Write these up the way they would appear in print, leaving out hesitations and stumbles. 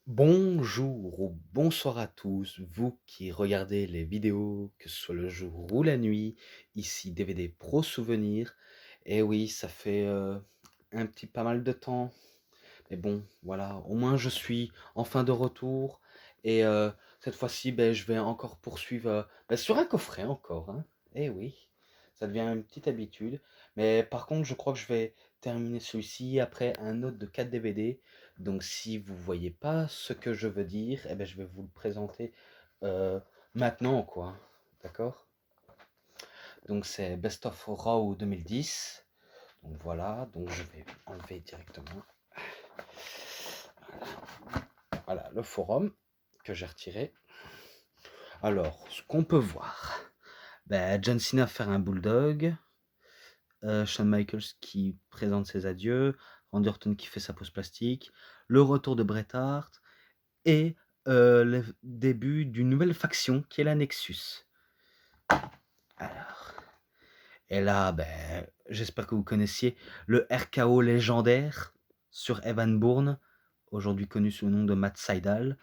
Bonjour ou bonsoir à tous, vous qui regardez les vidéos, que ce soit le jour ou la nuit, ici DVD Pro Souvenir. Et oui, ça fait un petit pas mal de temps, mais bon, voilà, au moins je suis enfin de retour. Et cette fois-ci, ben, je vais encore poursuivre ben, sur un coffret encore, hein. Eh oui, ça devient une petite habitude. Mais par contre, je crois que je vais terminer celui-ci après un autre de 4 DVD. Donc si vous voyez pas ce que je veux dire, eh ben, je vais vous le présenter euh, maintenant, quoi. D'accord? Donc c'est Best of Raw 2010. Donc voilà, donc je vais enlever directement. Voilà, le forum que j'ai retiré. Alors, ce qu'on peut voir, ben, John Cena faire un bulldog, Shawn Michaels qui présente ses adieux, Randy Orton qui fait sa pose plastique, le retour de Bret Hart et le début d'une nouvelle faction qui est la Nexus. Alors, et là, ben, j'espère que vous connaissiez le RKO légendaire sur Evan Bourne, aujourd'hui connu sous le nom de Matt Sydal.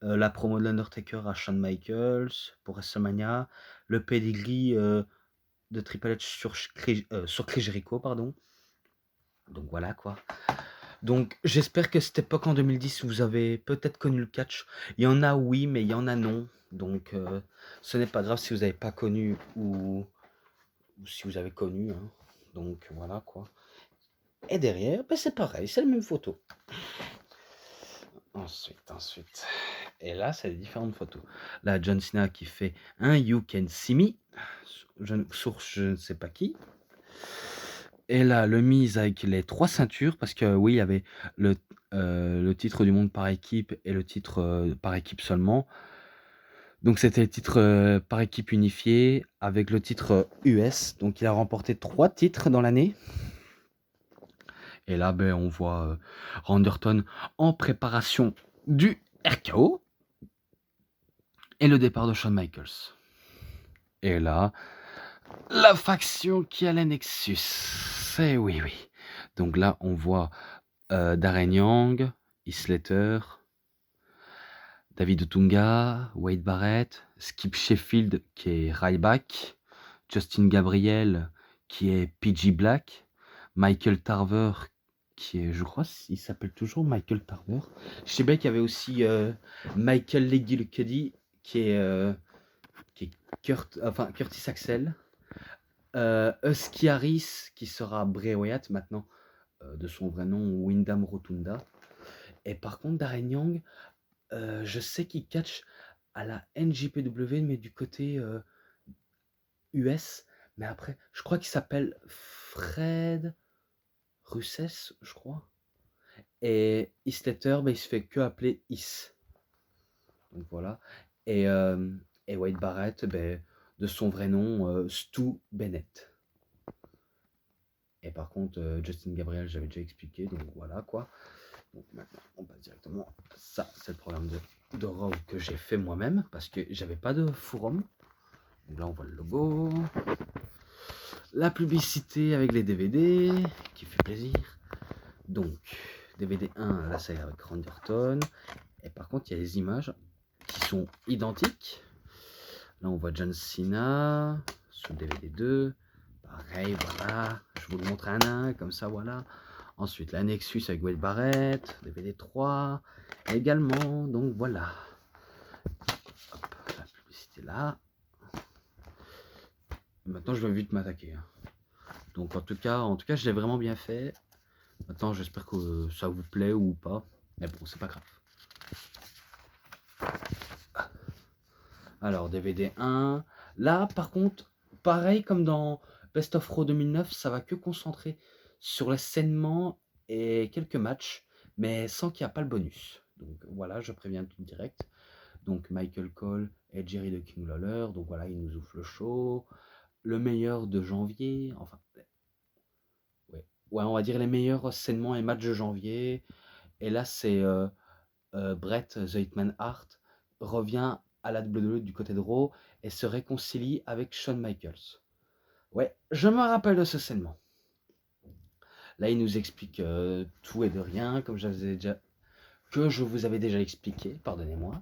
La promo de l'Undertaker à Shawn Michaels pour WrestleMania, le pedigree de Triple H sur Chris Jericho, pardon. Donc voilà quoi. Donc j'espère que cette époque en 2010, vous avez peut-être connu le catch. Il y en a oui, mais il y en a non. Donc ce n'est pas grave si vous n'avez pas connu ou si vous avez connu, hein. Donc voilà quoi. Et derrière, ben, c'est pareil, c'est la même photo. Ensuite. Et là, c'est les différentes photos. Là, John Cena qui fait un You Can See Me, source je ne sais pas qui. Et là, le mise avec les 3 ceintures, parce que oui, il y avait le titre du monde par équipe et le titre par équipe seulement. Donc c'était le titre par équipe unifié avec le titre US. Donc il a remporté 3 titres dans l'année. Et là, ben, on voit Randy Orton en préparation du RKO et le départ de Shawn Michaels. Et là, la faction qui a la Nexus. C'est oui. Donc là, on voit Darren Young, Heath Slater, David Otunga, Wade Barrett, Skip Sheffield qui est Ryback, Justin Gabriel qui est PG Black, Michael Tarver qui est, je crois, il s'appelle toujours Michael Tarver. Je sais bien qu'il y avait aussi Michael Leggy qui est Curtis Axel. Husky Harris qui sera Bray Wyatt maintenant, de son vrai nom Wyndham Rotunda. Et par contre, Darren Young, je sais qu'il catch à la NJPW, mais du côté US. Mais après, je crois qu'il s'appelle Fred Russess, je crois. Et Isletter, ben, il se fait que appeler Is. Donc voilà. Et, euh, et Wade Barrett, ben, de son vrai nom, Stu Bennett. Et par contre, Justin Gabriel, j'avais déjà expliqué, donc voilà quoi. Donc maintenant, on passe directement. Ça, c'est le programme de Raw que j'ai fait moi-même parce que j'avais pas de forum. Donc là, on voit le logo, la publicité avec les DVD qui fait plaisir. Donc, DVD 1, là, c'est avec Randy Orton. Et par contre, il y a les images qui sont identiques. Là, on voit John Cena sur le DVD 2. Pareil, voilà. Je vous le montre un à un, comme ça, voilà. Ensuite, la Nexus avec Wade Barrett, DVD 3 également. Donc voilà. Hop, la publicité là. Maintenant, je vais vite m'attaquer, hein. Donc en tout cas, je l'ai vraiment bien fait. Maintenant, j'espère que ça vous plaît ou pas. Mais bon, c'est pas grave. Alors, DVD 1. Là, par contre, pareil comme dans Best of Raw 2009, ça va que concentrer sur l'ascènement et quelques matchs, mais sans qu'il n'y a pas le bonus. Donc voilà, je préviens tout direct. Donc Michael Cole et Jerry the King Lawler. Donc voilà, ils nous ouvrent le show. Le meilleur de janvier. Enfin, ouais, on va dire les meilleurs scènements et matchs de janvier. Et là, c'est Bret The Hitman Hart revient à la WWE du côté de Raw et se réconcilie avec Shawn Michaels. Ouais, je me rappelle de ce scènement. Là, il nous explique tout et de rien, comme je vous ai déjà que je vous avais déjà expliqué, pardonnez-moi,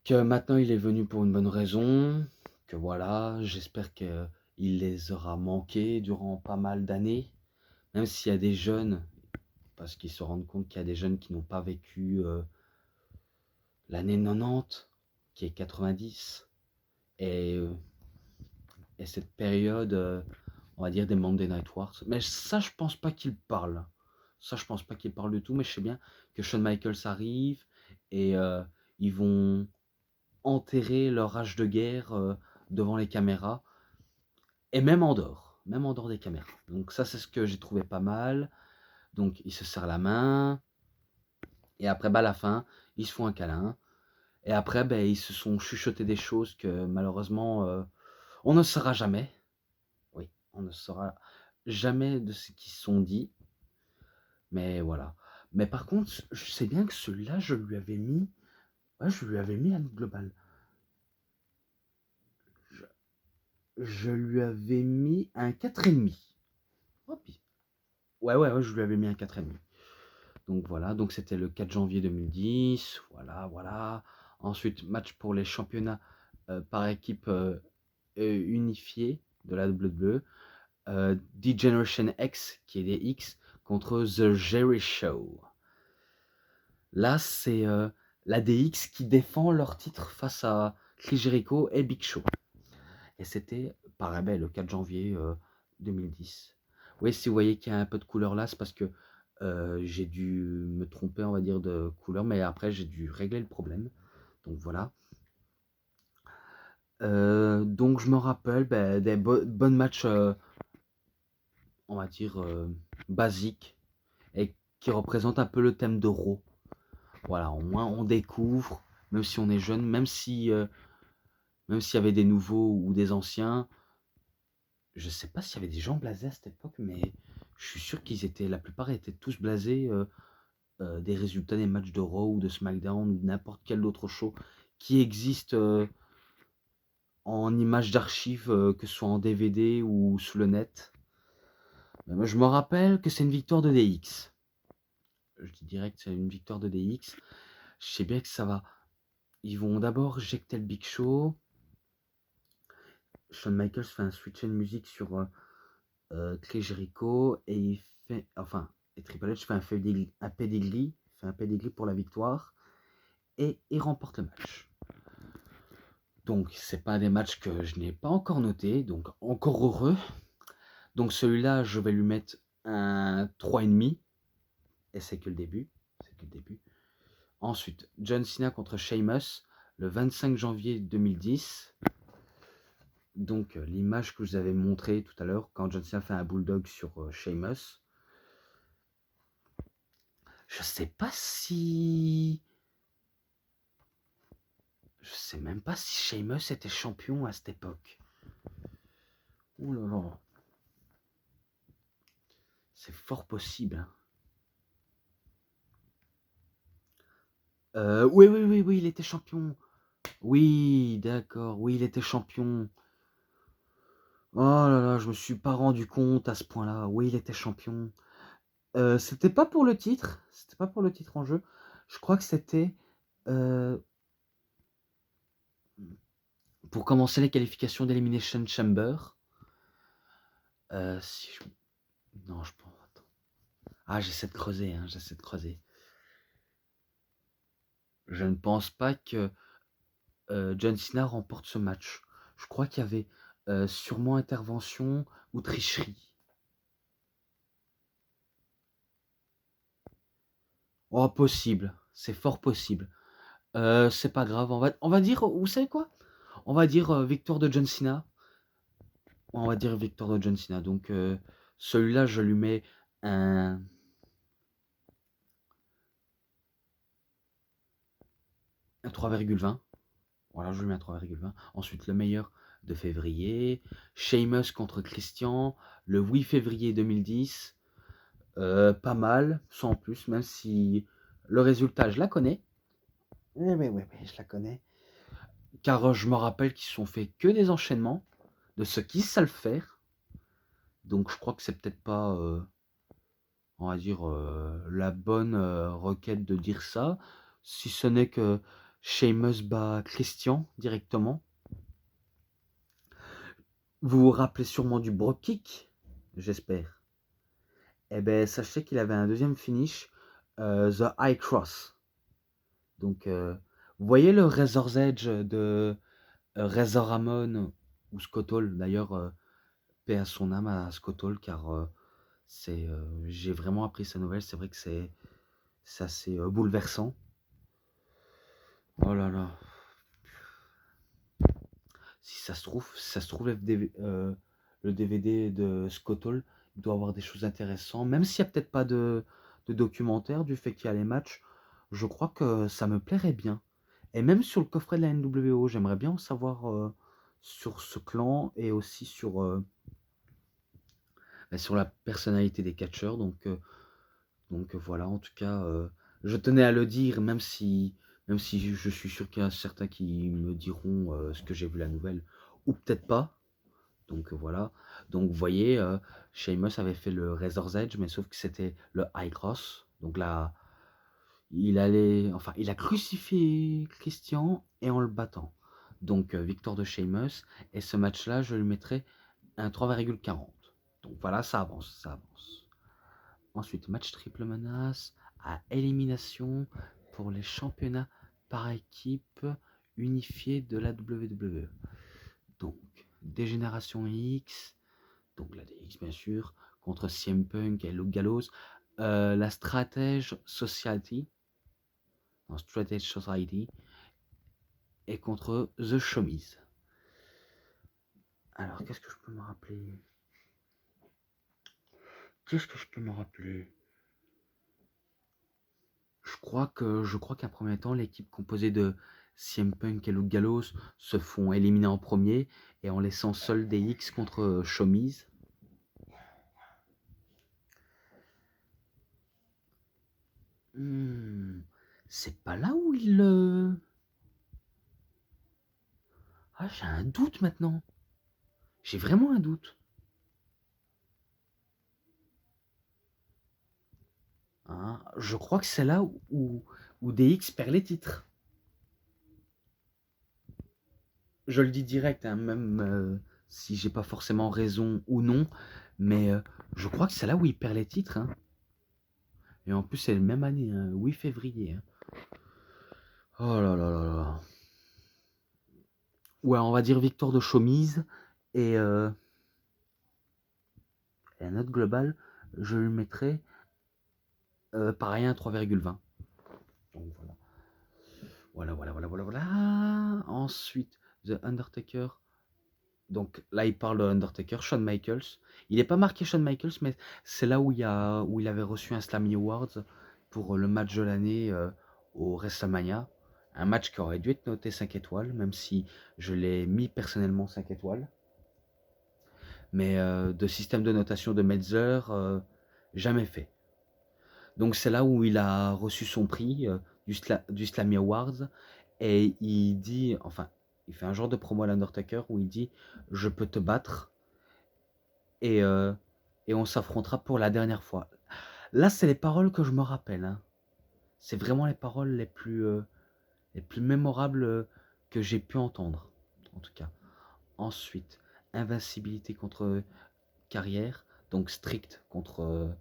que maintenant il est venu pour une bonne raison, que voilà, j'espère qu'il les aura manqués durant pas mal d'années, même s'il y a des jeunes, parce qu'ils se rendent compte qu'il y a des jeunes qui n'ont pas vécu l'année 90, qui est 90, et, euh, et cette période, on va dire, des Monday Night Wars. Mais ça, je pense pas qu'il parle. Ça, je pense pas qu'il parle du tout, mais je sais bien que Shawn Michaels arrive et ils vont enterrer leur rage de guerre devant les caméras et même en dehors des caméras. Donc ça, c'est ce que j'ai trouvé pas mal. Donc ils se serrent la main et après, bah, à la fin, ils se font un câlin et après, ben, ils se sont chuchotés des choses que malheureusement, on ne saura jamais. Oui, on ne saura jamais de ce qu'ils se sont dit, mais voilà. Mais par contre, je sais bien que celui-là, je lui avais mis, ouais, je lui avais mis un global. Je, je lui avais mis un 4,5. Oh, ouais, ouais, ouais, je lui avais mis un 4,5. Donc voilà, donc c'était le 4 janvier 2010. Voilà, voilà. Ensuite, match pour les championnats par équipe unifiée de la WWE. D-Generation X, qui est des X, contre The Jerry Show. Là, c'est la DX qui défend leur titre face à Chris Jericho et Big Show. Et c'était, pareil, ben, le 4 janvier 2010. Oui, si vous voyez qu'il y a un peu de couleur là, c'est parce que j'ai dû me tromper, on va dire, de couleur, mais après, j'ai dû régler le problème. Donc voilà. Donc je me rappelle ben, des bons matchs, on va dire, basiques, et qui représentent un peu le thème de Raw. Voilà, au moins on découvre, même si on est jeune, même s'il y avait des nouveaux ou des anciens, je sais pas s'il y avait des gens blasés à cette époque, mais je suis sûr la plupart étaient tous blasés des résultats des matchs de Raw ou de SmackDown ou de n'importe quel autre show qui existe en images d'archives, que ce soit en DVD ou sous le net. Mais moi, je me rappelle que c'est une victoire de DX. Je dis direct, c'est une victoire de DX. Je sais bien que ça va. Ils vont d'abord éjecter le Big Show. Shawn Michaels fait un switch de musique sur Chris Jericho et il fait, enfin, et Triple H fait un pedigree pour la victoire et il remporte le match. Donc c'est pas des matchs que je n'ai pas encore noté, donc encore heureux. Donc celui-là, je vais lui mettre un 3,5 et c'est que le début, c'est que le début. Ensuite, John Cena contre Sheamus le 25 janvier 2010. Donc l'image que je vous avais montrée tout à l'heure quand John Cena fait un bulldog sur Sheamus. Je sais pas si... Je sais même pas si Sheamus était champion à cette époque. Ouh là là. C'est fort possible. Oui, oui, oui, oui, il était champion. Oui, d'accord, oui, il était champion. Oh là là, je me suis pas rendu compte à ce point-là. Oui, il était champion. C'était pas pour le titre. C'était pas pour le titre en jeu. Je crois que c'était euh, pour commencer les qualifications d'Elimination Chamber. Si je... Non, je pense. Attends. Ah, j'essaie de creuser, hein, j'essaie de creuser. Je ne pense pas que John Cena remporte ce match. Je crois qu'il y avait sûrement intervention ou tricherie. Oh, possible. C'est fort possible. C'est pas grave. On va dire, vous savez quoi? On va dire victoire de John Cena. On va dire victoire de John Cena. Donc celui-là, je lui mets un 3,20. Voilà, je lui mets un 3,20. Ensuite, le meilleur de février. Sheamus contre Christian, le 8 février 2010. Pas mal, sans plus, même si le résultat, je la connais. Oui, oui, oui, oui, je la connais. Car je me rappelle qu'ils se sont fait que des enchaînements de ceux qui savent faire. Donc je crois que c'est peut-être pas on va dire, la bonne, requête de dire ça, si ce n'est que Sheamus bat Christian directement. Vous vous rappelez sûrement du Brogue Kick? J'espère. Eh ben, sachez qu'il avait un deuxième finish, The High Cross. Donc, vous voyez le Razor's Edge de Razor Ramon ou Scott Hall, d'ailleurs, paix à son âme à Scott Hall, car j'ai vraiment appris sa nouvelle. C'est vrai que c'est assez bouleversant. Oh là là. Si ça se trouve le DVD de Scott Hall doit avoir des choses intéressantes, même s'il n'y a peut-être pas de documentaire du fait qu'il y a les matchs. Je crois que ça me plairait bien. Et même sur le coffret de la NWO, j'aimerais bien en savoir sur ce clan et aussi sur la personnalité des catcheurs. Donc voilà, en tout cas, je tenais à le dire, même si je suis sûr qu'il y en a certains qui me diront ce que j'ai vu la nouvelle, ou peut-être pas. Donc voilà. Donc vous voyez, Sheamus avait fait le Razor's Edge, mais sauf que c'était le High Cross. Donc là, il a crucifié Christian et en le battant. Donc victoire de Sheamus. Et ce match-là, je lui mettrai un 3,40. Donc voilà, ça avance, ça avance. Ensuite, match triple menace à élimination pour les championnats par équipe unifiés de la WWE. Donc, Dégénération X, donc la DX bien sûr, contre CM Punk et Luke Gallows. La Strategy Society, et contre The Showbiz. Alors, qu'est-ce que je peux me rappeler? Je crois qu'un premier temps, l'équipe composée de CM Punk et Luke Gallows se font éliminer en premier et en laissant seul DX contre Showbiz. C'est pas là où il... Ah, j'ai un doute maintenant. J'ai vraiment un doute. Hein, je crois que c'est là où DX perd les titres. Je le dis direct, hein, même si j'ai pas forcément raison ou non, mais je crois que c'est là où il perd les titres. Hein. Et en plus, c'est la même année, hein, 8 février. Hein. Oh là là là là. Ouais, on va dire victoire de Chaumise et la note globale, je lui mettrai pareil un 3,20. Donc voilà. Voilà. Ensuite, The Undertaker. Donc là, il parle de Undertaker, Shawn Michaels. Il n'est pas marqué Shawn Michaels, mais c'est là où il avait reçu un Slammy Awards pour le match de l'année au WrestleMania. Un match qui aurait dû être noté 5 étoiles, même si je l'ai mis personnellement 5 étoiles. Mais de système de notation de Meltzer, jamais fait. Donc c'est là où il a reçu son prix du Slammy Awards. Et il dit, enfin, il fait un genre de promo à l'Undertaker où il dit « Je peux te battre et on s'affrontera pour la dernière fois ». Là, c'est les paroles que je me rappelle. Hein. C'est vraiment les paroles les plus mémorables que j'ai pu entendre, en tout cas. Ensuite, invincibilité contre carrière, donc strict contre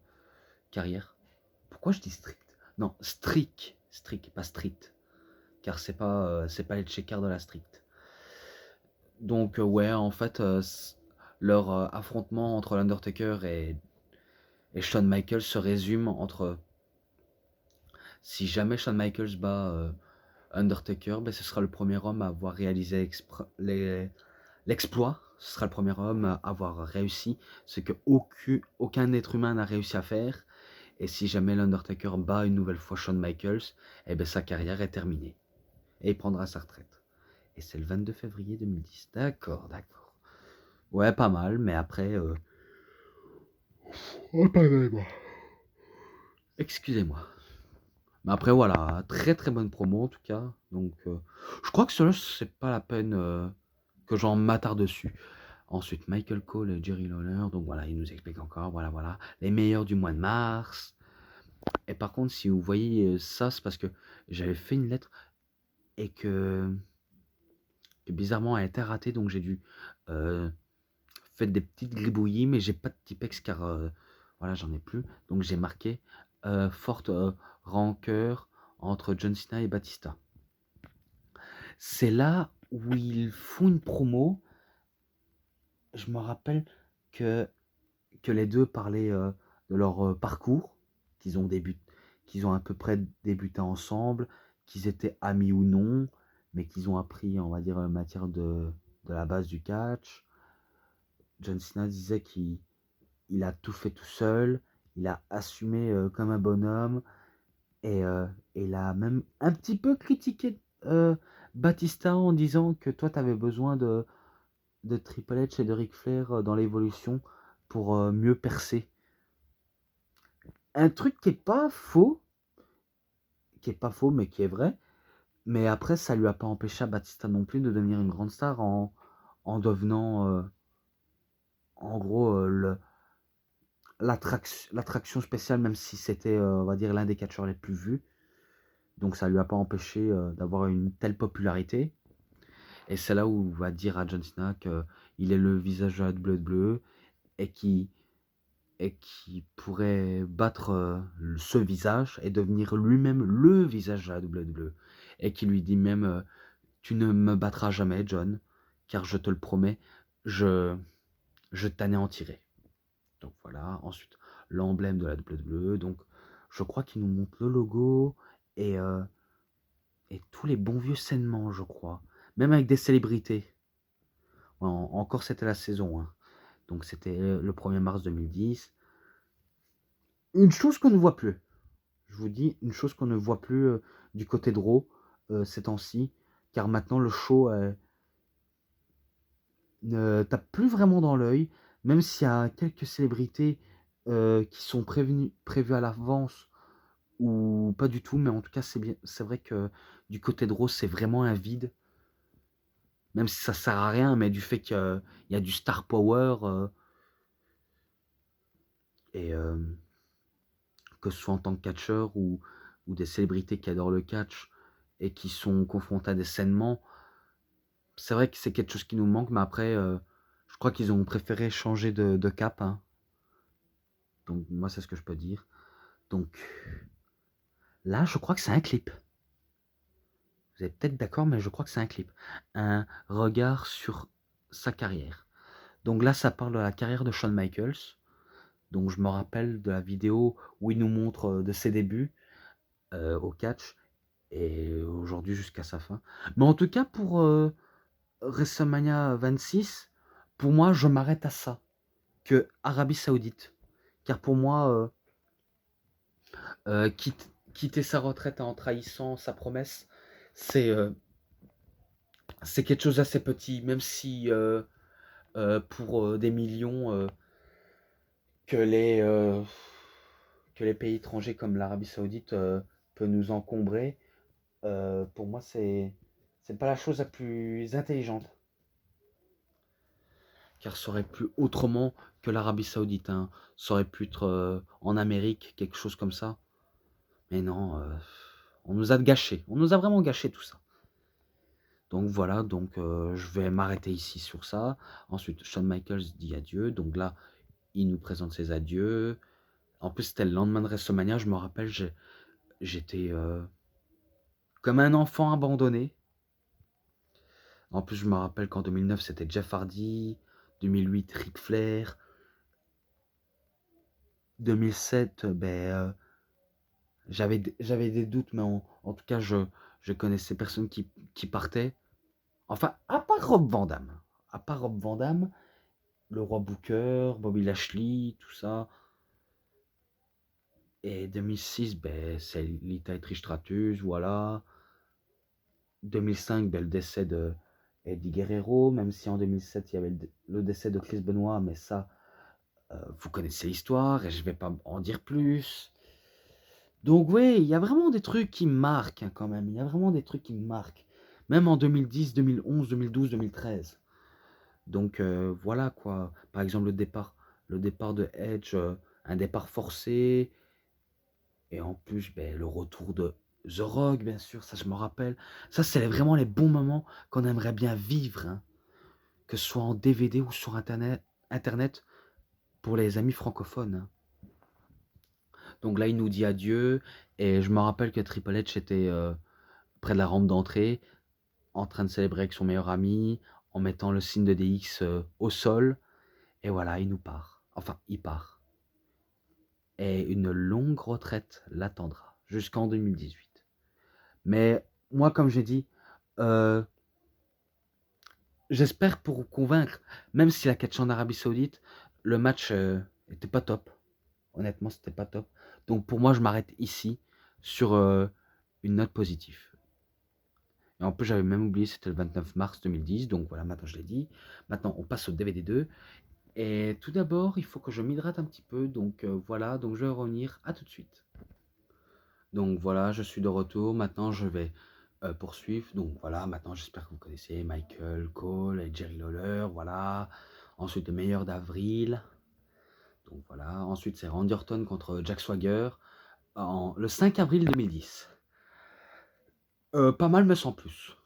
carrière. Pourquoi je dis strict? Non, strict, pas strict, car c'est pas les checkers de la strict. Donc ouais, en fait, leur affrontement entre l'Undertaker et Shawn Michaels se résume entre si jamais Shawn Michaels bat Undertaker, ben, ce sera le premier homme à avoir réalisé l'exploit. Ce sera le premier homme à avoir réussi ce que aucun être humain n'a réussi à faire. Et si jamais l'Undertaker bat une nouvelle fois Shawn Michaels, eh ben, sa carrière est terminée. Et il prendra sa retraite. Et c'est le 22 février 2010. D'accord. Ouais, pas mal, mais après... Oh, pardonnez-moi. Excusez-moi. Mais après, voilà, très très bonne promo en tout cas. Donc, je crois que cela, c'est pas la peine que j'en m'attarde dessus. Ensuite, Michael Cole et Jerry Lawler. Donc voilà, il nous explique encore, voilà, les meilleurs du mois de mars. Et par contre, si vous voyez ça, c'est parce que j'avais fait une lettre et que bizarrement, elle était ratée. Donc j'ai dû faire des petites gribouillis, mais j'ai pas de Tipex car voilà, j'en ai plus. Donc j'ai marqué forte rancœur entre John Cena et Batista. C'est là où ils font une promo. Je me rappelle que, que les deux parlaient de leur parcours, qu'ils ont, qu'ils ont à peu près débuté ensemble, qu'ils étaient amis ou non, mais qu'ils ont appris, on va dire, en matière de la base du catch. John Cena disait qu'il a tout fait tout seul, il a assumé comme un bonhomme, et il a même un petit peu critiqué Batista en disant que toi, tu avais besoin de Triple H et de Ric Flair dans l'évolution pour mieux percer. Un truc qui est pas faux, mais qui est vrai. Mais après, ça lui a pas empêché à Batista non plus de devenir une grande star en devenant, en gros, l'attraction spéciale, même si c'était, on va dire, l'un des catcheurs les plus vus. Donc ça lui a pas empêché d'avoir une telle popularité. Et c'est là où on va dire à John Cena qu'il est le visage de la WWE et qui pourrait battre ce visage et devenir lui-même le visage de la WWE. Et qui lui dit même tu ne me battras jamais, John, car je te le promets, je, je t'anéantirai. Donc voilà, ensuite l'emblème de la WWE. Donc je crois qu'il nous montre le logo et, euh, et tous les bons vieux sainements, je crois. Même avec des célébrités. Encore c'était la saison, hein. Donc c'était le 1er mars 2010. Une chose qu'on ne voit plus. Je vous dis une chose qu'on ne voit plus du côté de Raw ces temps-ci. Car maintenant le show ne tape plus vraiment dans l'œil. Même s'il y a quelques célébrités qui sont prévues à l'avance ou pas du tout. Mais en tout cas c'est vrai que du côté de Raw c'est vraiment un vide. Même si ça sert à rien, mais du fait qu'il y a du star power et que ce soit en tant que catcheur ou des célébrités qui adorent le catch et qui sont confrontés à des sainements, c'est vrai que c'est quelque chose qui nous manque, mais après, je crois qu'ils ont préféré changer de cap, hein. Donc moi, c'est ce que je peux dire. Donc là, je crois que c'est un clip. Vous êtes peut-être d'accord, mais je crois que c'est un clip. Un regard sur sa carrière. Donc là, ça parle de la carrière de Shawn Michaels. Donc je me rappelle de la vidéo où il nous montre de ses débuts au catch et aujourd'hui jusqu'à sa fin. Mais en tout cas, pour WrestleMania 26, pour moi, je m'arrête à ça, que Arabie Saoudite. Car pour moi, quitter sa retraite en trahissant sa promesse, c'est c'est quelque chose d'assez petit, même si pour des millions que que les pays étrangers comme l'Arabie Saoudite peut nous encombrer, pour moi, c'est pas la chose la plus intelligente. Car ça aurait pu autrement que l'Arabie Saoudite, hein. Ça aurait pu être en Amérique, quelque chose comme ça. Mais non, on nous a gâché. On nous a vraiment gâché tout ça. Donc voilà, donc je vais m'arrêter ici sur ça. Ensuite, Shawn Michaels dit adieu. Donc là, il nous présente ses adieux. En plus, c'était le lendemain de WrestleMania. Je me rappelle, j'étais comme un enfant abandonné. En plus, je me rappelle qu'en 2009, c'était Jeff Hardy. 2008, Ric Flair. 2007, ben, j'avais des doutes, mais en tout cas, je connaissais personne qui partait. Enfin, à part Rob Van Dam. À part Rob Van Dam, le roi Booker, Bobby Lashley, tout ça. Et 2006, ben, c'est Lita et Trish Stratus, voilà. 2005, ben, le décès de Eddie Guerrero, même si en 2007, il y avait le décès de Chris Benoit, mais ça, vous connaissez l'histoire et je vais pas en dire plus. Donc oui, il y a vraiment des trucs qui me marquent hein, quand même. Il y a vraiment des trucs qui me marquent. Même en 2010, 2011, 2012, 2013. Donc voilà quoi. Par exemple le départ de Edge, un départ forcé et en plus, beh, le retour de The Rock bien sûr, ça je me rappelle. Ça c'est vraiment les bons moments qu'on aimerait bien vivre, hein, que ce soit en DVD ou sur internet pour les amis francophones, hein. Donc là, il nous dit adieu et je me rappelle que Triple H était, près de la rampe d'entrée, en train de célébrer avec son meilleur ami, en mettant le signe de DX, au sol et voilà, il nous part. Enfin, il part et une longue retraite l'attendra jusqu'en 2018. Mais moi, comme j'ai dit, heu, j'espère pour vous convaincre, même s'il a catché en Arabie Saoudite, le match, était pas top. Honnêtement, c'était pas top. Donc pour moi, je m'arrête ici sur, une note positive. Et en plus, j'avais même oublié, c'était le 29 mars 2010, donc voilà, maintenant je l'ai dit. Maintenant, on passe au DVD 2. Et tout d'abord, il faut que je m'hydrate un petit peu, donc voilà, donc je vais revenir, à tout de suite. Donc voilà, je suis de retour, maintenant je vais poursuivre. Donc voilà, maintenant j'espère que vous connaissez Michael Cole et Jerry Lawler, voilà. Ensuite, le meilleur d'avril. Donc voilà, ensuite c'est Randy Orton contre Jack Swagger le 5 avril 2010. Pas mal, mais sans plus.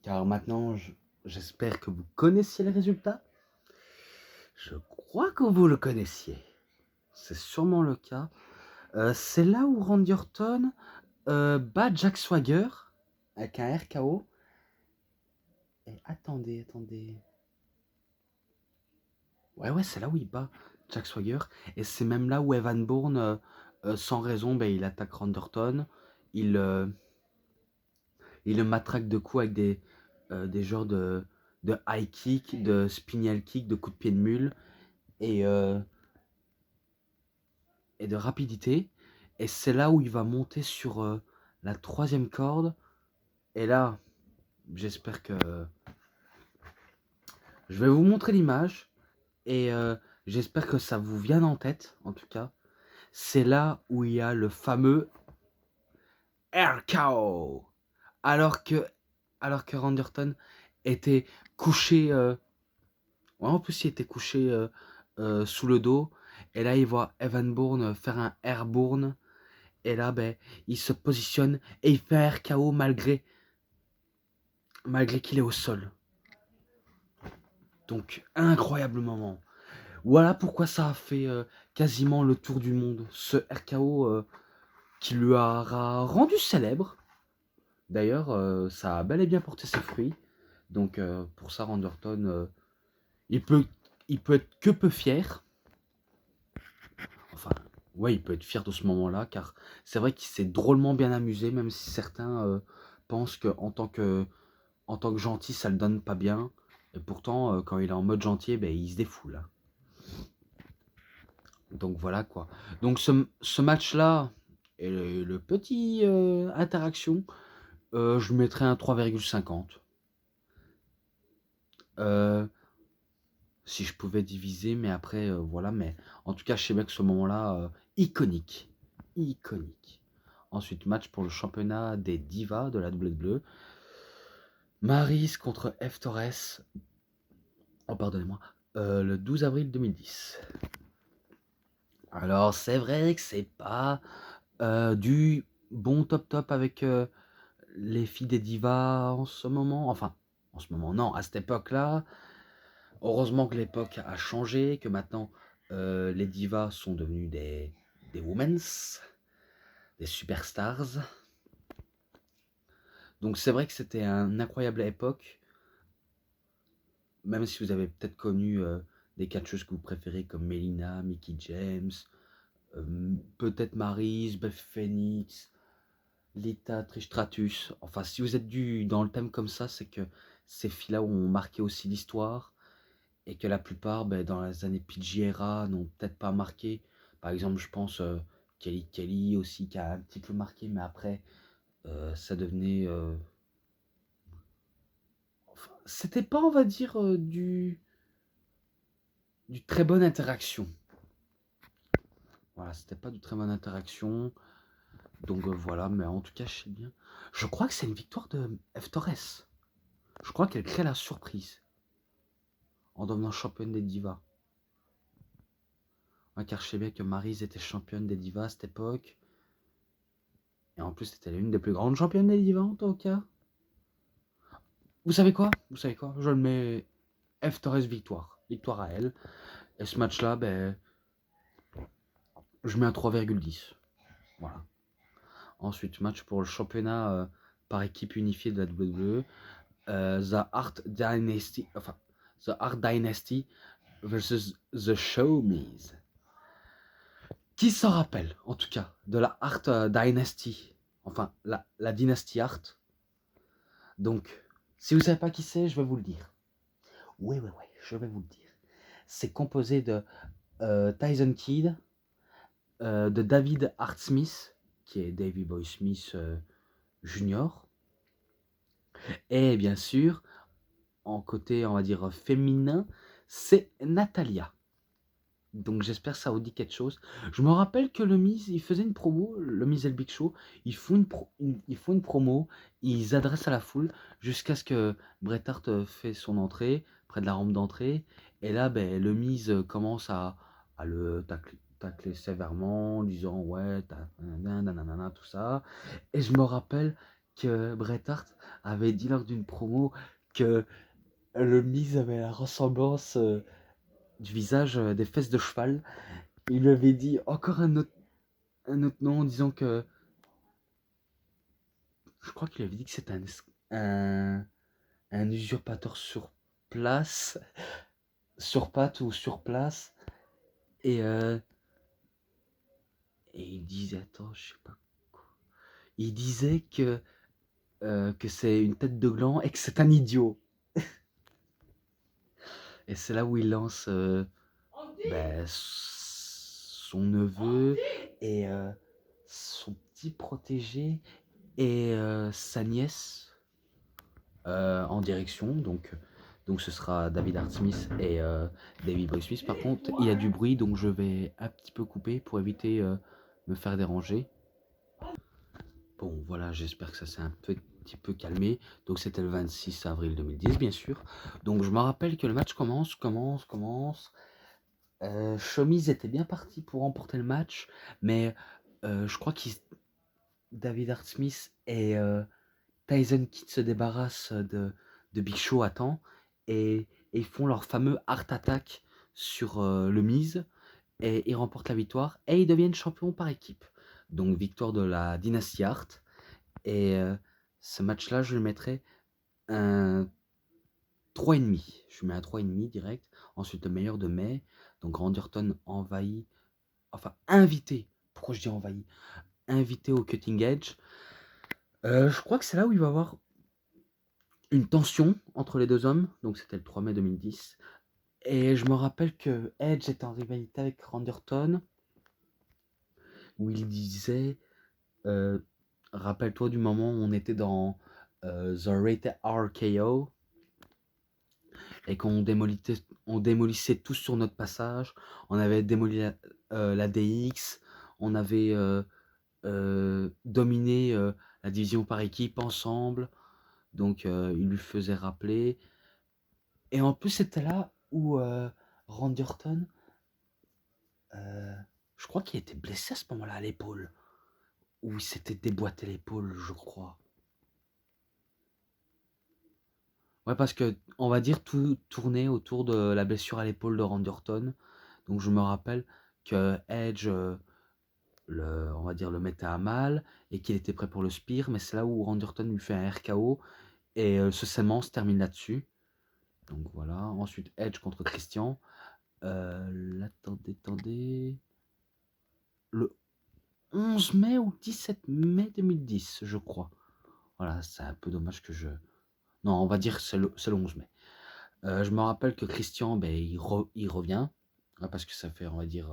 Car maintenant, j'espère que vous connaissiez les résultats. Je crois que vous le connaissiez. C'est sûrement le cas. C'est là où Randy Orton bat Jack Swagger avec un RKO. Et attendez. Ouais, c'est là où il bat Jack Swagger. Et c'est même là où Evan Bourne, sans raison, ben, il attaque Randy Orton. Il, il le matraque de coups avec des genres de high kick, de spinal kick, de coups de pied de mule et, euh, et de rapidité. Et c'est là où il va monter sur la troisième corde. Et là, j'espère que je vais vous montrer l'image. Et j'espère que ça vous vient en tête, en tout cas. C'est là où il y a le fameux RKO. Alors que, alors que Randy Orton était couché. Ouais, en plus, il était couché sous le dos. Et là, il voit Evan Bourne faire un airborne. Et là, ben, il se positionne et il fait un RKO malgré qu'il est au sol. Donc, incroyable moment. Voilà pourquoi ça a fait quasiment le tour du monde. Ce RKO qui lui aura rendu célèbre. D'ailleurs, ça a bel et bien porté ses fruits. Donc, pour ça, Randy Orton, il peut être que peu fier. Enfin, ouais, il peut être fier de ce moment-là, car c'est vrai qu'il s'est drôlement bien amusé, même si certains pensent en tant que gentil, ça le donne pas bien. Et pourtant, quand il est en mode gentil, ben, il se défoule, hein. Donc voilà quoi. Donc ce match-là, et le petit interaction, je mettrais un 3,50. Euh, si je pouvais diviser, mais après, voilà. Mais en tout cas, je sais bien que ce moment-là, iconique. Iconique. Ensuite, match pour le championnat des divas de la WWE. Maryse contre F. Torres. Oh, pardonnez-moi. Le 12 avril 2010. Alors, c'est vrai que c'est pas du bon top avec les filles des divas en ce moment. Enfin, en ce moment, non, à cette époque-là. Heureusement que l'époque a changé, que maintenant les divas sont devenues des womens, des superstars. Donc c'est vrai que c'était une incroyable époque, même si vous avez peut-être connu des catcheuses que vous préférez comme Melina, Mickey James, peut-être Maryse, Beth Phoenix, Lita, Trish Stratus. Enfin, si vous êtes dans le thème comme ça, c'est que ces filles-là ont marqué aussi l'histoire et que la plupart, ben, dans les années PG era, n'ont peut-être pas marqué. Par exemple, je pense Kelly aussi qui a un petit peu marqué, mais après, ça devenait. Enfin, c'était pas, on va dire, du très bonne interaction. Voilà, c'était pas du très bonne interaction. Donc voilà, mais en tout cas, je sais bien. Je crois que c'est une victoire de F. Torres. Je crois qu'elle crée la surprise. en devenant championne des divas. Ouais, car je sais bien que Maryse était championne des divas à cette époque. Et en plus, c'était l'une des plus grandes championnes des divas en tout cas. Vous savez quoi? Je le mets F Torres victoire. Victoire à elle. Et ce match-là, ben, je mets un 3,10. Voilà. Ensuite, match pour le championnat par équipe unifiée de la WWE. The Hart Dynasty versus The Showmies. Qui s'en rappelle, en tout cas, de la Hart Dynasty? Enfin, la dynastie Hart. Donc, si vous ne savez pas qui c'est, je vais vous le dire. Oui, je vais vous le dire. C'est composé de Tyson Kidd, de David Hart Smith, qui est Davey Boy Smith Jr. Et bien sûr, en côté, on va dire, féminin, c'est Natalia. Donc j'espère que ça vous dit quelque chose. Je me rappelle que le Miz, il faisait une promo, le Miz et le Big Show, ils font une promo, ils adressent à la foule jusqu'à ce que Bret Hart fait son entrée, près de la rampe d'entrée. Et là, ben, le Miz commence à le tacler sévèrement, en disant ouais, nanana, tout ça. Et je me rappelle que Bret Hart avait dit lors d'une promo que le Miz avait la ressemblance du visage des fesses de cheval. Il lui avait dit encore un autre nom en disant que. Je crois qu'il avait dit que c'était un usurpateur sur place, sur patte ou sur place. Et il disait, attends, je sais pas quoi. Il disait que c'est une tête de gland et que c'est un idiot. Et c'est là où il lance ben, son neveu et son petit protégé et sa nièce en direction. Donc ce sera David Hart Smith et Davey Boy Smith. Par contre, il y a du bruit, donc je vais un petit peu couper pour éviter me faire déranger. Bon, voilà, j'espère que ça s'est un petit peu calmé. Donc c'était le 26 avril 2010, bien sûr. Donc je me rappelle que le match commence. Shomiz était bien parti pour remporter le match, mais je crois que David Hart Smith et Tyson Kidd se débarrassent de Big Show à temps et ils font leur fameux Heart Attack sur le Miz et ils remportent la victoire et ils deviennent champions par équipe. Donc victoire de la dynastie Hart et ce match-là, je le mettrai un 3,5. Je mets un 3,5 direct. Ensuite, le meilleur de mai. Donc Randy Orton invité. Pourquoi je dis envahi? Invité au Cutting Edge. Je crois que c'est là où il va y avoir une tension entre les deux hommes. Donc c'était le 3 mai 2010. Et je me rappelle que Edge était en rivalité avec Randy Orton. Où il disait rappelle-toi du moment où on était dans The Rated RKO et qu'on démolissait tous sur notre passage. On avait démoli la DX, on avait dominé la division par équipe ensemble. Donc il lui faisait rappeler. Et en plus, c'était là où Randy Orton, je crois qu'il était blessé à ce moment-là à l'épaule. Ou il s'était déboîté l'épaule, je crois. Ouais, parce que on va dire tout tournait autour de la blessure à l'épaule de Randy Orton. Donc je me rappelle que Edge, on va dire, le mettait à mal et qu'il était prêt pour le spear, mais c'est là où Randy Orton lui fait un RKO et ce segment se termine là-dessus. Donc voilà. Ensuite Edge contre Christian. Attendez. Le 11 mai ou 17 mai 2010, je crois. Voilà, c'est un peu dommage que je. Non, on va dire c'est le 11 mai. Je me rappelle que Christian, ben, il revient, parce que ça fait, on va dire,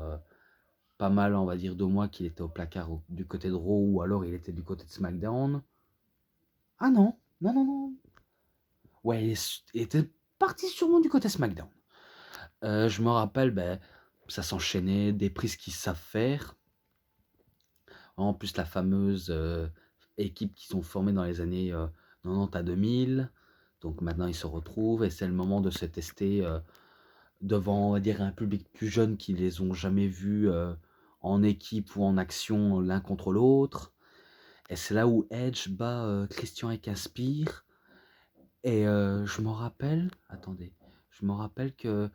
pas mal, on va dire, 2 mois qu'il était au placard du côté de Raw, ou alors il était du côté de SmackDown. Ah non. Ouais, il était parti sûrement du côté SmackDown. Je me rappelle, ben, ça s'enchaînait, des prises qu'ils savent faire. En plus, la fameuse équipe qui sont formées dans les années 90 à 2000. Donc maintenant, ils se retrouvent et c'est le moment de se tester devant, on va dire, un public plus jeune qui les ont jamais vus en équipe ou en action l'un contre l'autre. Et c'est là où Edge bat Christian avec un Spear. Et je m'en rappelle, attendez, je me rappelle que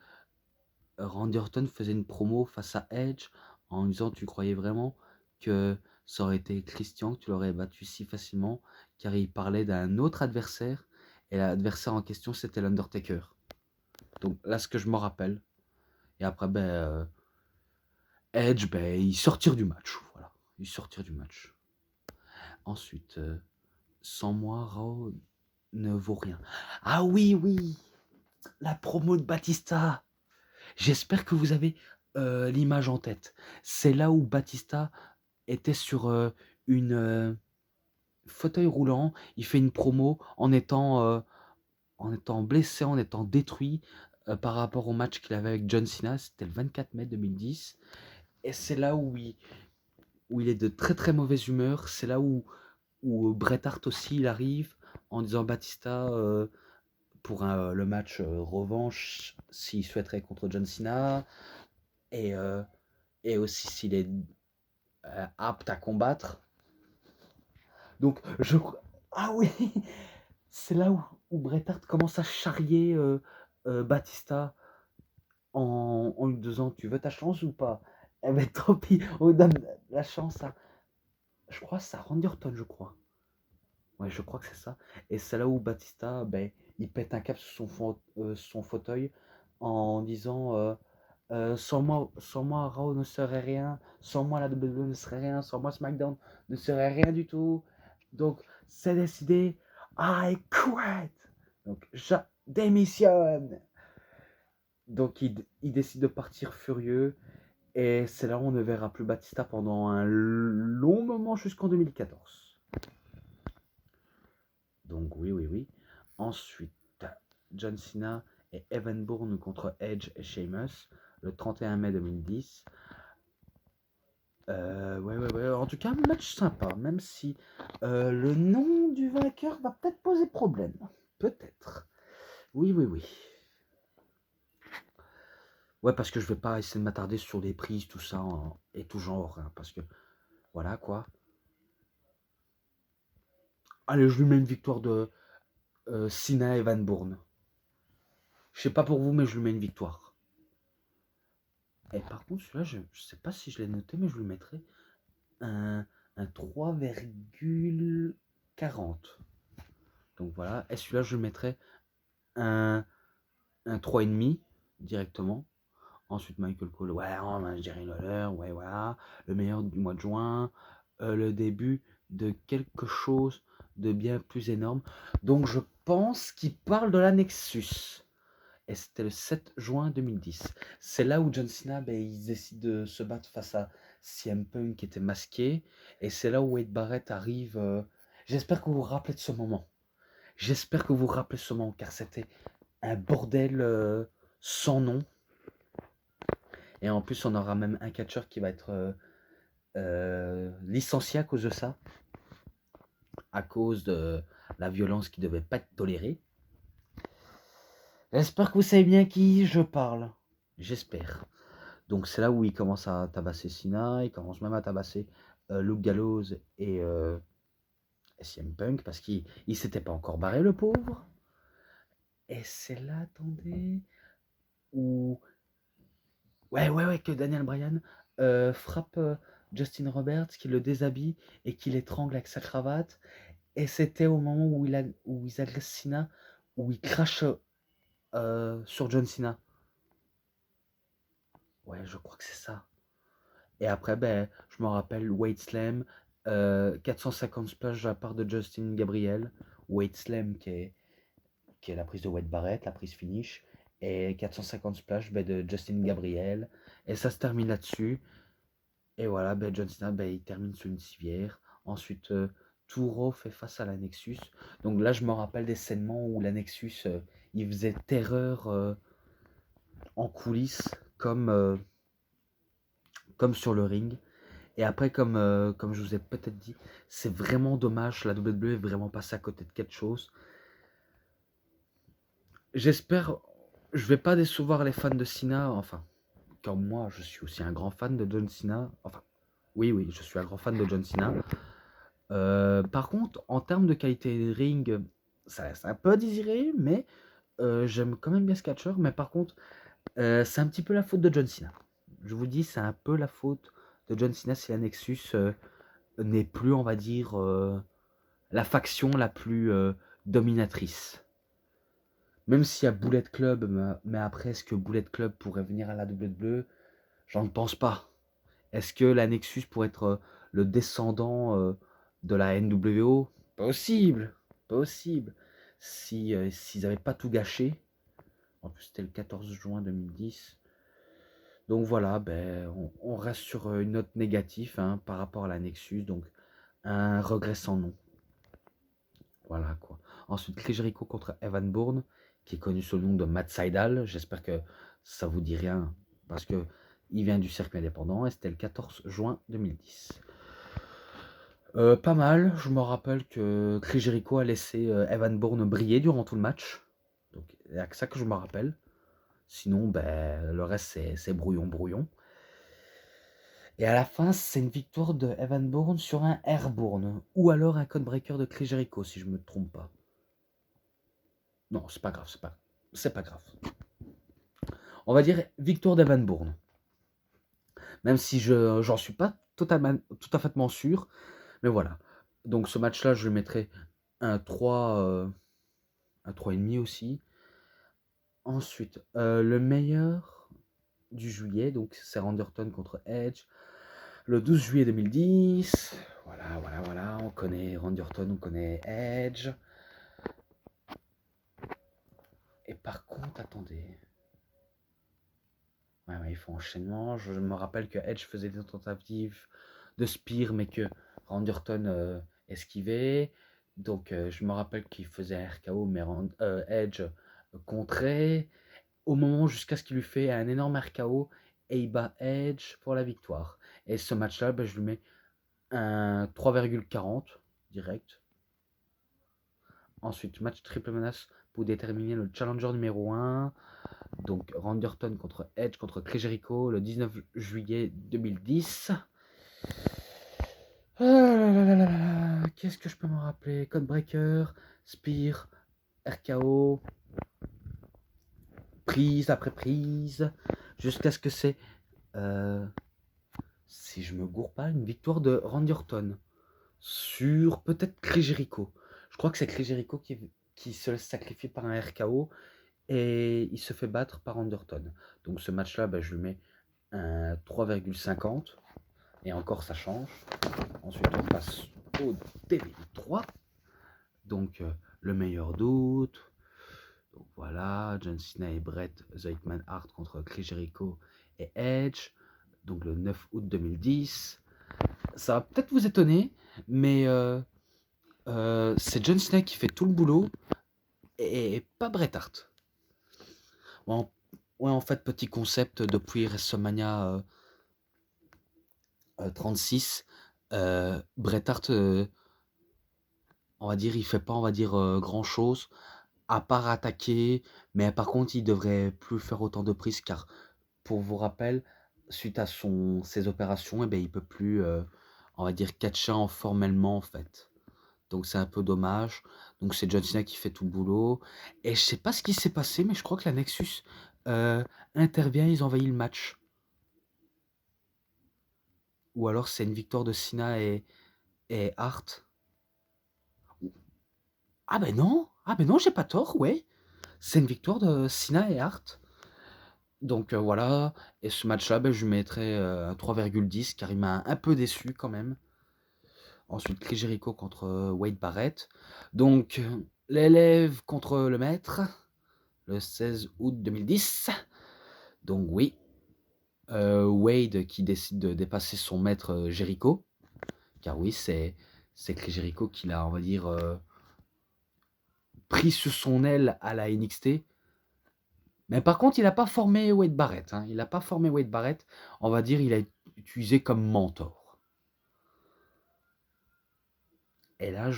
Randy Orton faisait une promo face à Edge en disant tu croyais vraiment que ça aurait été Christian, que tu l'aurais battu si facilement, car il parlait d'un autre adversaire, et l'adversaire en question c'était l'Undertaker. Donc là, ce que je me rappelle. Et après, Edge, ils sortirent du match. Voilà, ils sortirent du match. Ensuite, sans moi, Raw ne vaut rien. Ah oui, oui, la promo de Batista. J'espère que vous avez l'image en tête. C'est là où Batista était sur une fauteuil roulant. Il fait une promo en étant blessé, en étant détruit par rapport au match qu'il avait avec John Cena. C'était le 24 mai 2010. Et c'est là où il est de très très mauvaise humeur. C'est là où Bret Hart aussi il arrive en disant Batista pour le match revanche s'il souhaiterait contre John Cena. Et, euh, et aussi s'il est apte à combattre. Donc, ah oui, c'est là où Bret Hart commence à charrier Batista en lui disant tu veux ta chance ou pas. Eh ben tant pis, on donne la chance à. Je crois c'est à Randy Orton, je crois. Ouais, je crois que c'est ça. Et c'est là où Batista, il pète un cap sur son fauteuil en disant sans moi, Raw ne serait rien, sans moi, la WWE ne serait rien, sans moi, SmackDown ne serait rien du tout. Donc, c'est décidé, I quit. Donc, je démissionne. Donc, il décide de partir furieux. Et c'est là où on ne verra plus Batista pendant un long moment jusqu'en 2014. Donc oui, oui, oui. Ensuite, John Cena et Evan Bourne contre Edge et Sheamus le 31 mai 2010. Ouais. En tout cas, un match sympa, même si le nom du vainqueur va peut-être poser problème. Peut-être. Oui, oui, oui. Ouais, parce que je vais pas essayer de m'attarder sur les prises, tout ça, et tout genre, hein, parce que, voilà, quoi. Allez, je lui mets une victoire de Cena et Van Bourne. Je sais pas pour vous, mais je lui mets une victoire. Et par contre, celui-là, je sais pas si je l'ai noté, mais je lui mettrai un 3,40. Donc voilà. Et celui-là, je lui mettrai un 3,5 directement. Ensuite, Michael Cole, ouais, Jerry Lawler, ouais, voilà. Le meilleur du mois de juin. Le début de quelque chose de bien plus énorme. Donc je pense qu'il parle de la Nexus. Et c'était le 7 juin 2010. C'est là où John Cena, il décide de se battre face à CM Punk qui était masqué. Et c'est là où Wade Barrett arrive. J'espère que vous vous rappelez de ce moment. J'espère que vous vous rappelez de ce moment, car c'était un bordel sans nom. Et en plus, on aura même un catcheur qui va être licencié à cause de ça. À cause de la violence qui ne devait pas être tolérée. J'espère que vous savez bien qui je parle. J'espère. Donc c'est là où il commence à tabasser Cena, il commence même à tabasser Luke Gallows et CM Punk parce qu'il s'était pas encore barré le pauvre. Et c'est là, attendez, où ouais que Daniel Bryan frappe Justin Roberts, qui le déshabille et qui l'étrangle avec sa cravate. Et c'était au moment où ils agressent Cena, où il crache sur John Cena. Ouais, je crois que c'est ça. Et après, je me rappelle Wade Slam, 450 splash de la part de Justin Gabriel. Wade Slam qui est la prise de Wade Barrett, la prise finish. Et 450 splash de Justin Gabriel. Et ça se termine là-dessus. Et voilà, John Cena, il termine sur une civière. Ensuite, Touro fait face à la Nexus. Donc là, je me rappelle des scènements où la Nexus, il faisait terreur en coulisses, comme sur le ring. Et après, comme je vous ai peut-être dit, c'est vraiment dommage. La WWE est vraiment passée à côté de quelque chose. J'espère je vais pas décevoir les fans de Cena, enfin, comme moi, je suis aussi un grand fan de John Cena. Enfin, oui, oui, je suis un grand fan de John Cena. Par contre, en termes de qualité de ring, ça reste un peu à désirer, mais j'aime quand même bien ce catcheur. Mais par contre, c'est un petit peu la faute de John Cena. Je vous dis, c'est un peu la faute de John Cena si la Nexus n'est plus, on va dire, la faction la plus dominatrice. Même s'il y a Bullet Club, mais après, est-ce que Bullet Club pourrait venir à la WWE? J'en ne pense pas. Est-ce que la Nexus pourrait être le descendant de la NWO? Possible, possible. Si, s'ils n'avaient pas tout gâché. En plus, c'était le 14 juin 2010. Donc voilà, ben, on reste sur une note négative hein, par rapport à la Nexus. Donc un regret sans nom. Voilà quoi. Ensuite, Chris Jericho contre Evan Bourne, qui est connu sous le nom de Matt Sydal. J'espère que ça vous dit rien parce que il vient du circuit indépendant et c'était le 14 juin 2010. Pas mal, je me rappelle que Chris Jericho a laissé Evan Bourne briller durant tout le match. Donc il n'y a que ça que je me rappelle. Sinon, ben, le reste c'est brouillon brouillon. Et à la fin, c'est une victoire de Evan Bourne sur un Airborne. Ou alors un codebreaker de Chris Jericho, si je me trompe pas. Non, c'est pas grave, c'est pas grave. On va dire victoire d'Evan Bourne. Même si j'en suis pas tout à fait sûr. Mais voilà. Donc ce match-là, je le mettrai un 3, un 3,5 aussi. Ensuite, le meilleur du juillet, donc c'est Randy Orton contre Edge. Le 12 juillet 2010. Voilà. On connaît Randy Orton, on connaît Edge. Et par contre, attendez. Ouais, il faut enchaînement. Je me rappelle que Edge faisait des tentatives de spear, mais que Randy Orton esquivait. Donc, je me rappelle qu'il faisait un RKO, mais Edge contrait. Au moment jusqu'à ce qu'il lui fait un énorme RKO et il bat Edge pour la victoire. Et ce match-là, ben, je lui mets un 3,40 direct. Ensuite, match triple menace pour déterminer le challenger numéro 1. Donc Randy Orton contre Edge contre Chris Jericho le 19 juillet 2010. Qu'est-ce que je peux me rappeler? Codebreaker, Spear, RKO, prise après prise, jusqu'à ce que c'est, si je me gourre pas, une victoire de Randy Orton sur peut-être Chris Jericho. Je crois que c'est Chris Jericho qui se laisse sacrifier par un RKO et il se fait battre par Randy Orton. Donc ce match-là, ben, je lui mets un 3,50 et encore ça change. Ensuite on passe au DVD3. Donc le meilleur doute. Donc voilà, John Cena et Bret The Hitman Hart contre Chris Jericho et Edge. Donc le 9 août 2010. Ça va peut-être vous étonner, mais c'est John Cena qui fait tout le boulot et pas Bret Hart. Ouais, en fait, petit concept depuis WrestleMania 36, Bret Hart, on va dire, il fait pas, on va dire, grand-chose, à part attaquer, mais par contre, il devrait plus faire autant de prises car, pour vous rappel, suite à ses opérations, eh ben, il peut plus, on va dire, catcher formellement, en fait. Donc c'est un peu dommage. Donc c'est John Cena qui fait tout le boulot. Et je sais pas ce qui s'est passé, mais je crois que la Nexus intervient, ils envahissent le match. Ou alors c'est une victoire de Cena et Hart. Ah ben non, j'ai pas tort, ouais. C'est une victoire de Cena et Hart. Donc voilà, et ce match-là, ben, je lui mettrais un 3,10 car il m'a un peu déçu quand même. Ensuite, Chris Jericho contre Wade Barrett. Donc l'élève contre le maître, le 16 août 2010. Donc oui, Wade qui décide de dépasser son maître Jericho. Car oui, c'est Chris Jericho qui l'a, on va dire, pris sous son aile à la NXT. Mais par contre, il n'a pas formé Wade Barrett. Hein. Il n'a pas formé Wade Barrett. On va dire, il a utilisé comme mentor. Et là,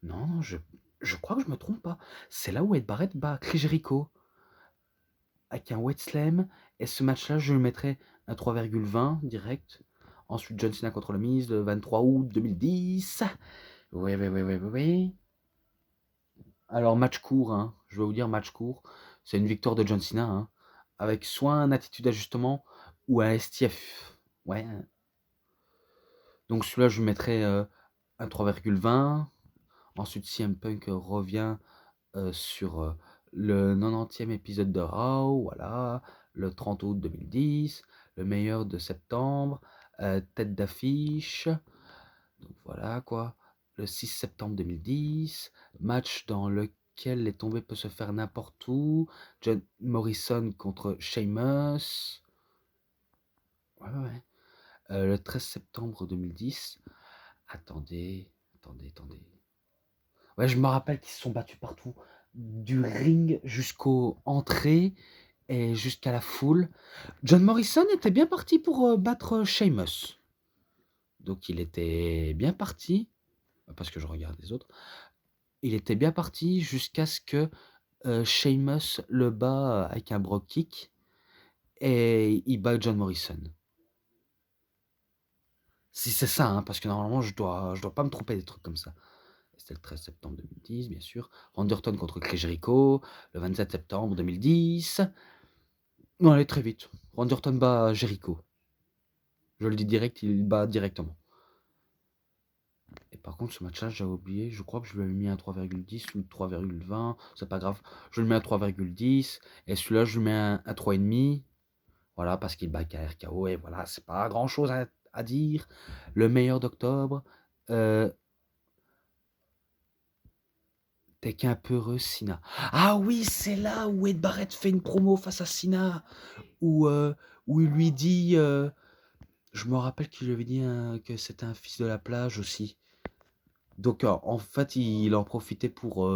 Non, Je crois que je me trompe pas. C'est là où Wade Barrett bat Chris Jericho avec un Wade Slam. Et ce match-là, je lui mettrais un 3,20 direct. Ensuite, John Cena contre le Miz le 23 août 2010. Oui, oui, oui, oui, oui, oui. Alors, match court, hein. Je vais vous dire match court. C'est une victoire de John Cena, hein, avec soit un attitude d'ajustement ou un STF. Ouais. Donc celui-là, je lui mettrais un 3,20. Ensuite, CM Punk revient sur le 90e épisode de Raw, voilà, le 30 août 2010, le meilleur de septembre, tête d'affiche, donc voilà quoi, le 6 septembre 2010, match dans lequel les tombées peuvent se faire n'importe où, John Morrison contre Sheamus, ouais, ouais, ouais. Le 13 septembre 2010, attendez. Ouais, je me rappelle qu'ils se sont battus partout, du ring jusqu'aux entrées et jusqu'à la foule. John Morrison était bien parti pour battre Sheamus. Donc il était bien parti, parce que je regarde les autres, il était bien parti jusqu'à ce que Sheamus le bat avec un Brogue Kick et il bat John Morrison. Si c'est ça, hein, parce que normalement je dois pas me tromper des trucs comme ça. C'était le 13 septembre 2010, bien sûr. Randy Orton contre Chris Jericho, le 27 septembre 2010. Non, allez, très vite. Randy Orton bat Jericho. Je le dis direct, il bat directement. Et par contre, ce match-là, j'ai oublié. Je crois que je lui avais mis un 3,10 ou 3,20. C'est pas grave. Je le mets à 3,10. Et celui-là, je lui mets un 3,5. Voilà, parce qu'il bat KRKO. Et voilà, c'est pas grand-chose à dire. Le meilleur d'octobre. T'es qu'un peureux Sina. Ah oui, c'est là où Wade Barrett fait une promo face à Sina. Où il lui dit. Je me rappelle qu'il lui avait dit que c'était un fils de la plage aussi. Donc en fait, il en profitait pour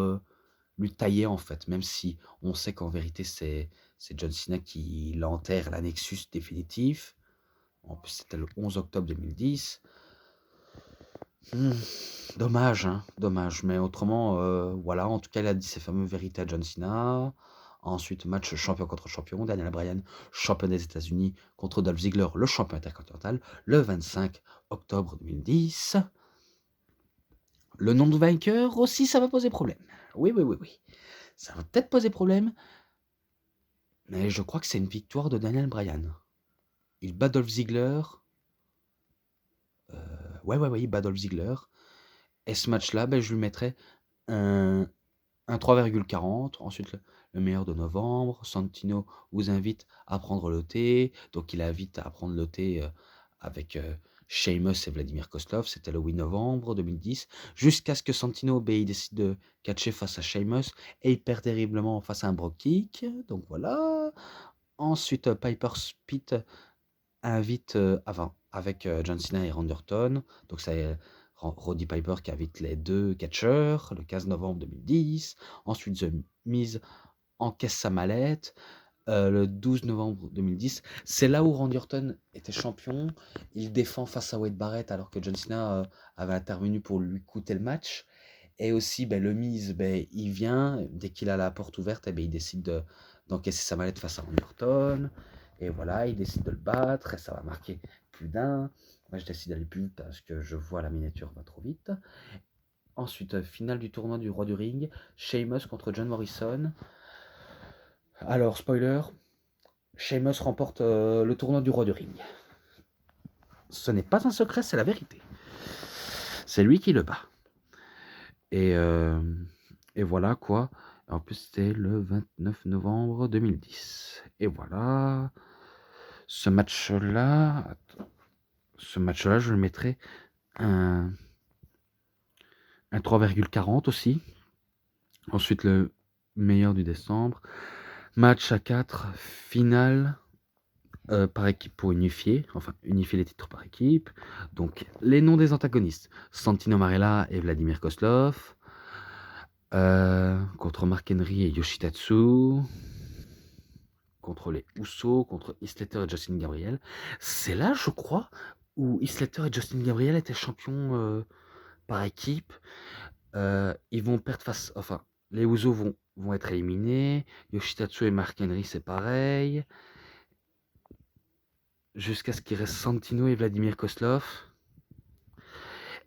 lui tailler en fait, même si on sait qu'en vérité c'est John Cena qui l'enterre la Nexus définitif. En plus, c'était le 11 octobre 2010. Dommage, hein, dommage. Mais autrement, voilà, en tout cas, il a dit ses fameux vérités à John Cena. Ensuite, match champion contre champion. Daniel Bryan, champion des États-Unis, contre Dolph Ziggler, le champion intercontinental, le 25 octobre 2010. Le nom de vainqueur aussi, ça va poser problème. Oui, oui, oui, oui. Ça va peut-être poser problème, mais je crois que c'est une victoire de Daniel Bryan. Il bat Dolph Ziggler. Ouais, il bat Dolph Ziggler. Et ce match-là, ben, je lui mettrais un, un 3,40. Ensuite, le meilleur de novembre. Santino vous invite à prendre le thé. Donc, il invite à prendre le thé avec Sheamus et Vladimir Kozlov. C'était le 8 novembre 2010. Jusqu'à ce que Santino il décide de catcher face à Sheamus. Et il perd terriblement face à un Brogue Kick. Donc, voilà. Ensuite, Piper Pit invite avec John Cena et Randy Orton. Donc, c'est Roddy Piper qui invite les deux catcheurs le 15 novembre 2010. Ensuite, The Miz encaisse sa mallette le 12 novembre 2010. C'est là où Randy Orton était champion. Il défend face à Wade Barrett alors que John Cena avait intervenu pour lui coûter le match. Et aussi, ben, le Miz, ben, il vient, dès qu'il a la porte ouverte, ben, il décide d'encaisser sa mallette face à Randy Orton. Et voilà, il décide de le battre et ça va marquer plus d'un. Moi, je décide d'aller plus vite parce que je vois la miniature va trop vite. Ensuite, finale du tournoi du Roi du Ring, Sheamus contre John Morrison. Alors, spoiler, Sheamus remporte le tournoi du Roi du Ring. Ce n'est pas un secret, c'est la vérité. C'est lui qui le bat. Et voilà quoi. En plus, c'était le 29 novembre 2010. Et voilà. Ce match-là, je le mettrais un 3,40 aussi. Ensuite, le meilleur du décembre. Match à 4, finale par équipe pour unifier les titres par équipe. Donc, les noms des antagonistes. Santino Marella et Vladimir Kozlov. Contre Mark Henry et Yoshitatsu. Contre les Usos, contre Heath Slater et Justin Gabriel. C'est là, je crois, où Heath Slater et Justin Gabriel étaient champions par équipe. Ils vont perdre face, enfin, les Usos vont être éliminés. Yoshitatsu et Mark Henry, c'est pareil. Jusqu'à ce qu'il reste Santino et Vladimir Kozlov.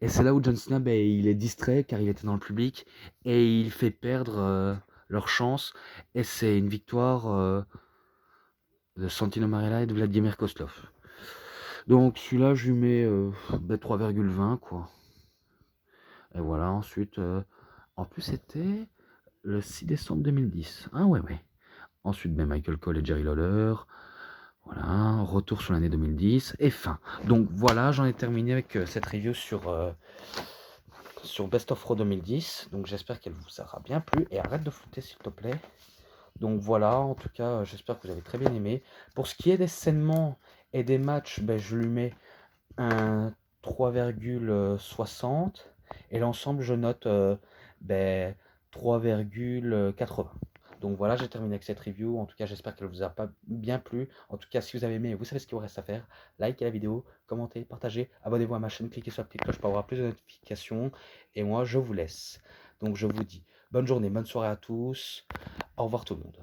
Et c'est là où John Cena, ben, il est distrait car il était dans le public et il fait perdre leur chance. Et c'est une victoire de Santino Marella et de Vladimir Kozlov. Donc celui-là, je lui mets 3,20 quoi. Et voilà, ensuite, en plus c'était le 6 décembre 2010. Ah ouais, ouais. Ensuite, ben, Michael Cole et Jerry Lawler. Voilà, retour sur l'année 2010 et fin. Donc voilà, j'en ai terminé avec cette review sur Best of Raw 2010. Donc j'espère qu'elle vous aura bien plu et arrête de flouter s'il te plaît. Donc voilà, en tout cas, j'espère que vous avez très bien aimé. Pour ce qui est des saignements et des matchs, ben, je lui mets un 3,60 et l'ensemble, je note ben, 3,80. Donc voilà, j'ai terminé avec cette review. En tout cas, j'espère qu'elle vous a pas bien plu. En tout cas, si vous avez aimé, vous savez ce qu'il vous reste à faire. Likez la vidéo, commentez, partagez, abonnez-vous à ma chaîne, cliquez sur la petite cloche pour avoir plus de notifications. Et moi, je vous laisse. Donc je vous dis bonne journée, bonne soirée à tous. Au revoir tout le monde.